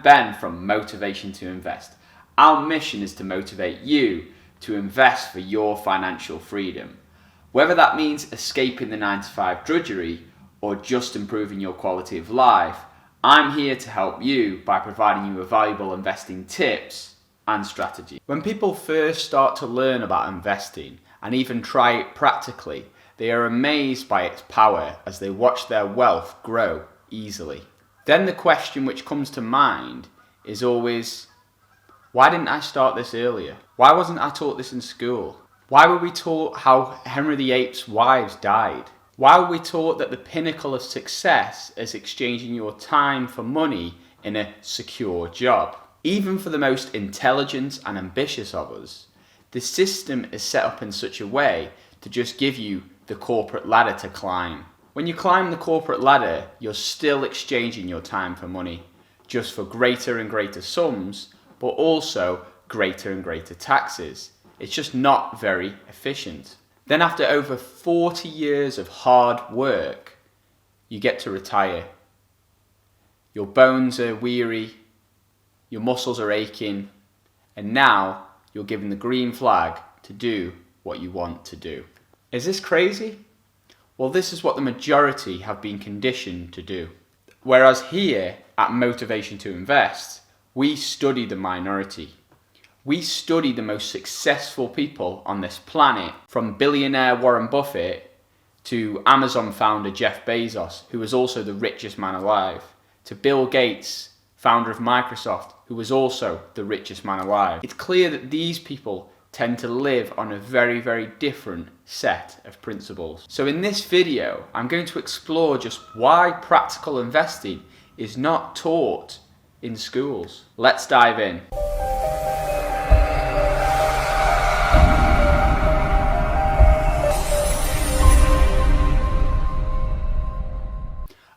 I'm Ben from Motivation to Invest. Our mission is to motivate you to invest for your financial freedom. Whether that means escaping the 9-to-5 drudgery or just improving your quality of life, I'm here to help you by providing you with valuable investing tips and strategies. When people first start to learn about investing and even try it practically, they are amazed by its power as they watch their wealth grow easily. Then the question which comes to mind is always, why didn't I start this earlier? Why wasn't I taught this in school? Why were we taught how Henry VIII's wives died? Why were we taught that the pinnacle of success is exchanging your time for money in a secure job? Even for the most intelligent and ambitious of us, the system is set up in such a way to just give you the corporate ladder to climb. When you climb the corporate ladder, you're still exchanging your time for money, just for greater and greater sums, but also greater and greater taxes. It's just not very efficient. Then after over 40 years of hard work, you get to retire. Your bones are weary, your muscles are aching, and now you're given the green flag to do what you want to do. Is this crazy? Well, this is what the majority have been conditioned to do. Whereas here at Motivation to Invest, we study the minority. We study the most successful people on this planet, from billionaire Warren Buffett to Amazon founder Jeff Bezos, who was also the richest man alive, to Bill Gates, founder of Microsoft, who was also the richest man alive. It's clear that these people tend to live on a very, very different set of principles. So in this video, I'm going to explore just why practical investing is not taught in schools. Let's dive in.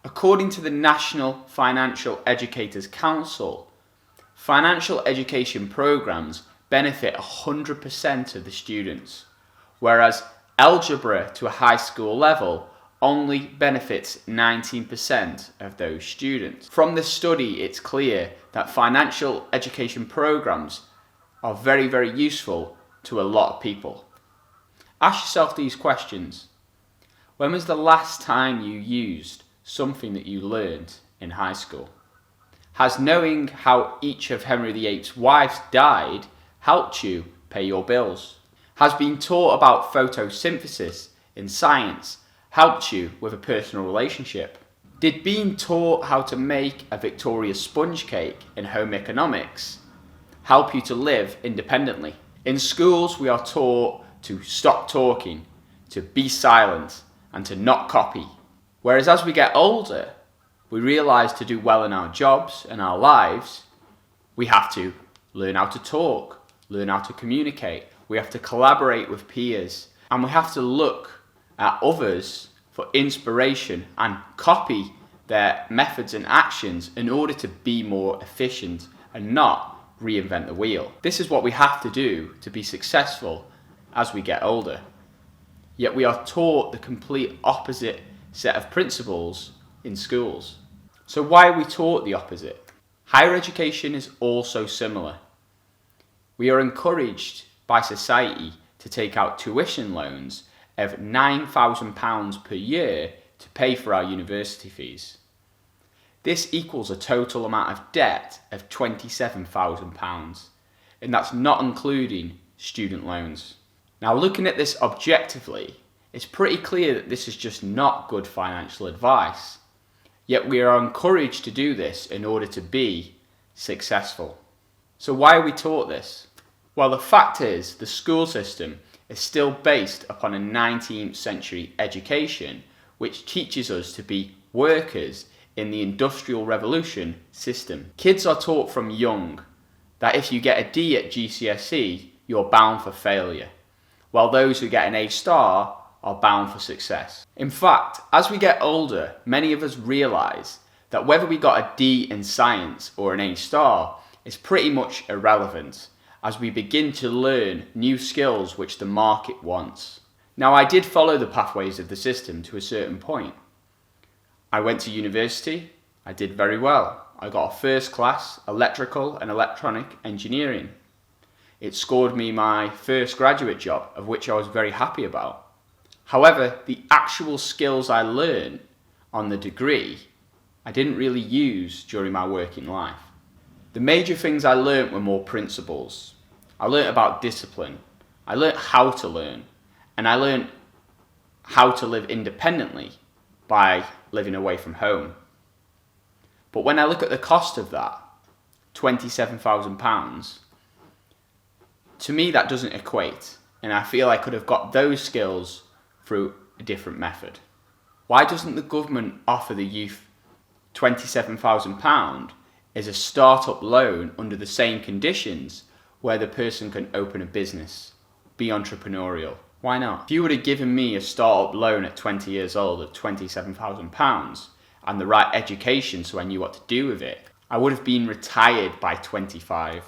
According to the National Financial Educators Council, financial education programs benefit 100% of the students, whereas algebra to a high school level only benefits 19% of those students. From this study, it's clear that financial education programs are very, very useful to a lot of people. Ask yourself these questions. When was the last time you used something that you learned in high school? Has knowing how each of Henry VIII's wives died helped you pay your bills? Has being taught about photosynthesis in science helped you with a personal relationship? Did being taught how to make a Victoria sponge cake in home economics help you to live independently? In schools, we are taught to stop talking, to be silent, and to not copy. Whereas as we get older, we realise to do well in our jobs and our lives, we have to learn how to talk, learn how to communicate. We have to collaborate with peers, and we have to look at others for inspiration and copy their methods and actions in order to be more efficient and not reinvent the wheel. This is what we have to do to be successful as we get older. Yet we are taught the complete opposite set of principles in schools. So why are we taught the opposite? Higher education is also similar. We are encouraged by society to take out tuition loans of £9,000 per year to pay for our university fees. This equals a total amount of debt of £27,000, and that's not including student loans. Now, looking at this objectively, it's pretty clear that this is just not good financial advice. Yet we are encouraged to do this in order to be successful. So why are we taught this? Well, the fact is, the school system is still based upon a 19th century education which teaches us to be workers in the Industrial Revolution system. Kids are taught from young that if you get a D at GCSE, you're bound for failure, while those who get an A star are bound for success. In fact, as we get older, many of us realise that whether we got a D in science or an A star is pretty much irrelevant, as we begin to learn new skills which the market wants. Now, I did follow the pathways of the system to a certain point. I went to university, I did very well. I got a first class electrical and electronic engineering. It scored me my first graduate job, of which I was very happy about. However, the actual skills I learned on the degree, I didn't really use during my working life. The major things I learned were more principles. I learned about discipline. I learned how to learn. And I learned how to live independently by living away from home. But when I look at the cost of that, £27,000, to me that doesn't equate. And I feel I could have got those skills through a different method. Why doesn't the government offer the youth £27,000 as a start-up loan under the same conditions where the person can open a business, be entrepreneurial? Why not? If you would have given me a start-up loan at 20 years old of £27,000 and the right education so I knew what to do with it, I would have been retired by 25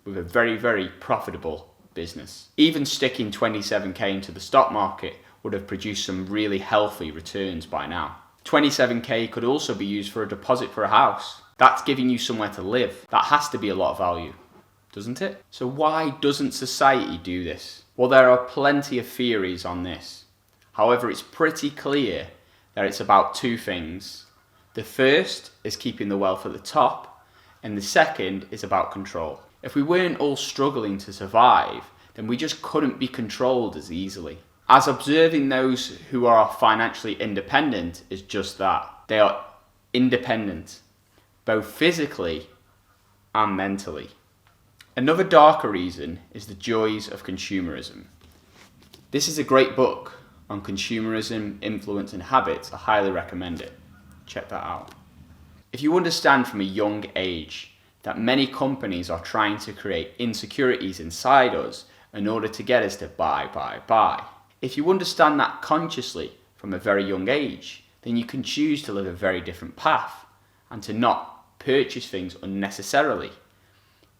with a very, very profitable business. Even sticking 27k into the stock market would have produced some really healthy returns by now. 27k could also be used for a deposit for a house. That's giving you somewhere to live. That has to be a lot of value, doesn't it? So why doesn't society do this? Well, there are plenty of theories on this. However, it's pretty clear that it's about two things. The first is keeping the wealth at the top, and the second is about control. If we weren't all struggling to survive, then we just couldn't be controlled as easily. As observing those who are financially independent is just that. They are independent, both physically and mentally. Another darker reason is the joys of consumerism. This is a great book on consumerism, influence and habits. I highly recommend it. Check that out. If you understand from a young age that many companies are trying to create insecurities inside us in order to get us to buy. If you understand that consciously from a very young age, then you can choose to live a very different path and to not purchase things unnecessarily.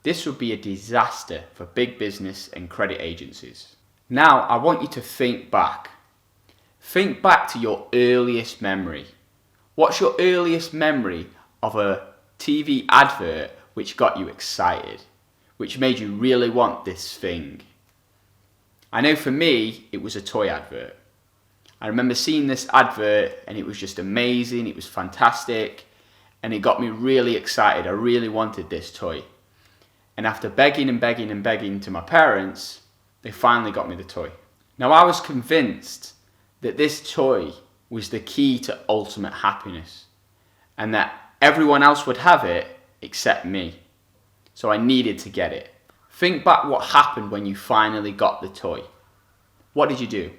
This would be a disaster for big business and credit agencies. Now, I want you to think back. Think back to your earliest memory. What's your earliest memory of a TV advert which got you excited, which made you really want this thing? I know for me, it was a toy advert. I remember seeing this advert and it was just amazing, it was fantastic, and it got me really excited. I really wanted this toy. And after begging to my parents, they finally got me the toy. Now I was convinced that this toy was the key to ultimate happiness and that everyone else would have it except me. So I needed to get it. Think back what happened when you finally got the toy. What did you do?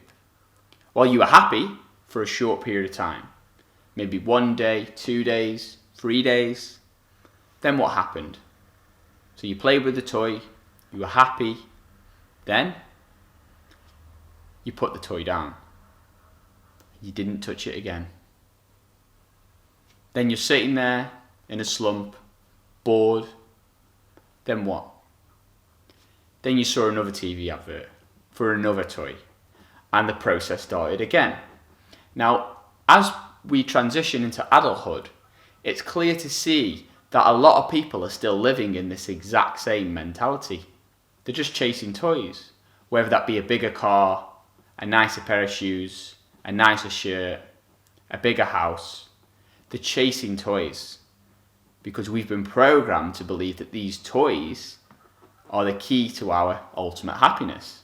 Well, you were happy for a short period of time. Maybe 1 day, 2 days, 3 days. Then what happened? So you played with the toy, you were happy. Then you put the toy down. You didn't touch it again. Then you're sitting there in a slump, bored. Then what? Then you saw another TV advert for another toy, and the process started again. Now, as we transition into adulthood, it's clear to see that a lot of people are still living in this exact same mentality. They're just chasing toys, whether that be a bigger car, a nicer pair of shoes, a nicer shirt, a bigger house. They're chasing toys because we've been programmed to believe that these toys are the key to our ultimate happiness.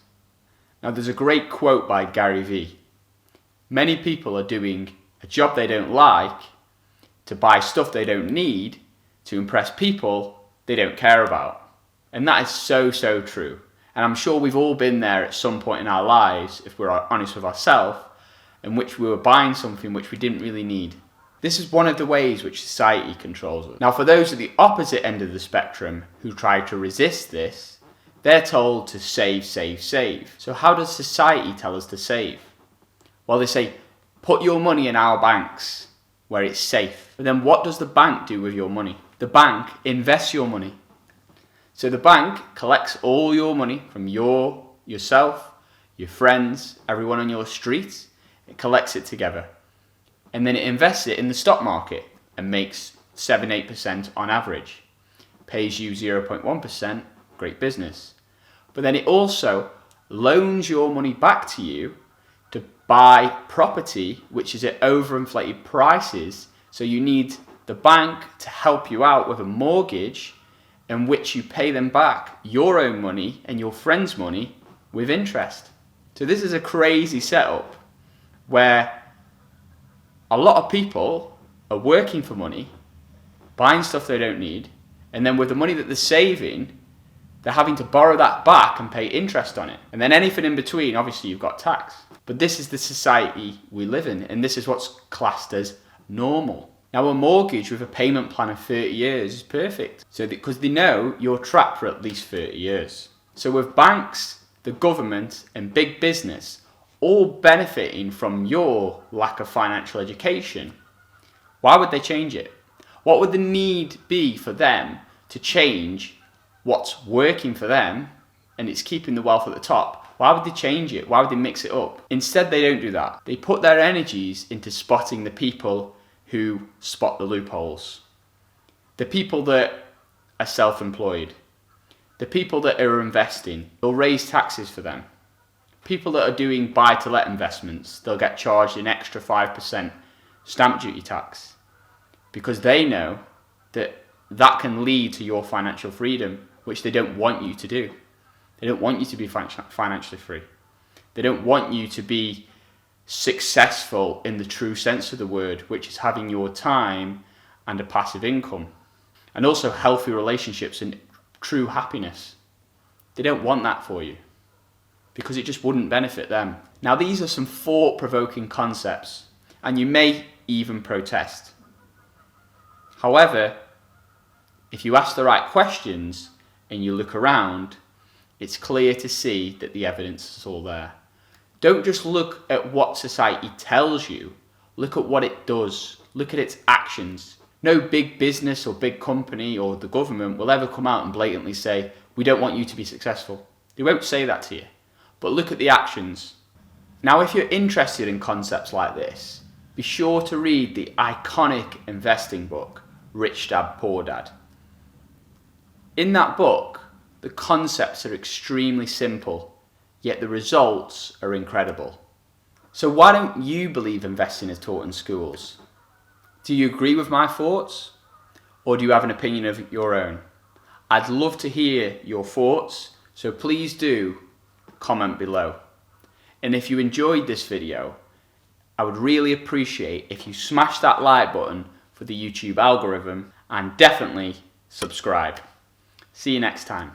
Now, there's a great quote by Gary Vee. Many people are doing a job they don't like to buy stuff they don't need to impress people they don't care about. And that is so, so true. And I'm sure we've all been there at some point in our lives, if we're honest with ourselves, in which we were buying something which we didn't really need. This is one of the ways which society controls us. Now, for those at the opposite end of the spectrum who try to resist this, they're told to save. So how does society tell us to save? Well, they say, put your money in our banks where it's safe. But then what does the bank do with your money? The bank invests your money. So the bank collects all your money from yourself, your friends, everyone on your street. It collects it together. And then it invests it in the stock market and makes 7-8% on average. Pays you 0.1%, great business. But then it also loans your money back to you to buy property, which is at overinflated prices. So you need the bank to help you out with a mortgage in which you pay them back your own money and your friend's money with interest. So this is a crazy setup where a lot of people are working for money, buying stuff they don't need, and then with the money that they're saving, they're having to borrow that back and pay interest on it. And then anything in between, obviously you've got tax. But this is the society we live in, and this is what's classed as normal. Now, a mortgage with a payment plan of 30 years is perfect. So because they know you're trapped for at least 30 years. So with banks, the government, and big business all benefiting from your lack of financial education, why would they change it? What would the need be for them to change what's working for them and it's keeping the wealth at the top? Why would they change it? Why would they mix it up? Instead, they don't do that. They put their energies into spotting the people who spot the loopholes. The people that are self-employed. The people that are investing. They'll raise taxes for them. People that are doing buy-to-let investments, they'll get charged an extra 5% stamp duty tax because they know that that can lead to your financial freedom, which they don't want you to do. They don't want you to be financially free. They don't want you to be successful in the true sense of the word, which is having your time and a passive income. And also healthy relationships and true happiness. They don't want that for you because it just wouldn't benefit them. Now, these are some thought-provoking concepts, and you may even protest. However, if you ask the right questions and you look around, it's clear to see that the evidence is all there. Don't just look at what society tells you, look at what it does, look at its actions. No big business or big company or the government will ever come out and blatantly say, we don't want you to be successful. They won't say that to you, but look at the actions. Now, if you're interested in concepts like this, be sure to read the iconic investing book, Rich Dad, Poor Dad. In that book, the concepts are extremely simple, yet the results are incredible. So why don't you believe investing is taught in schools? Do you agree with my thoughts? Or do you have an opinion of your own? I'd love to hear your thoughts, so please do comment below. And if you enjoyed this video, I would really appreciate if you smash that like button for the YouTube algorithm and definitely subscribe. See you next time.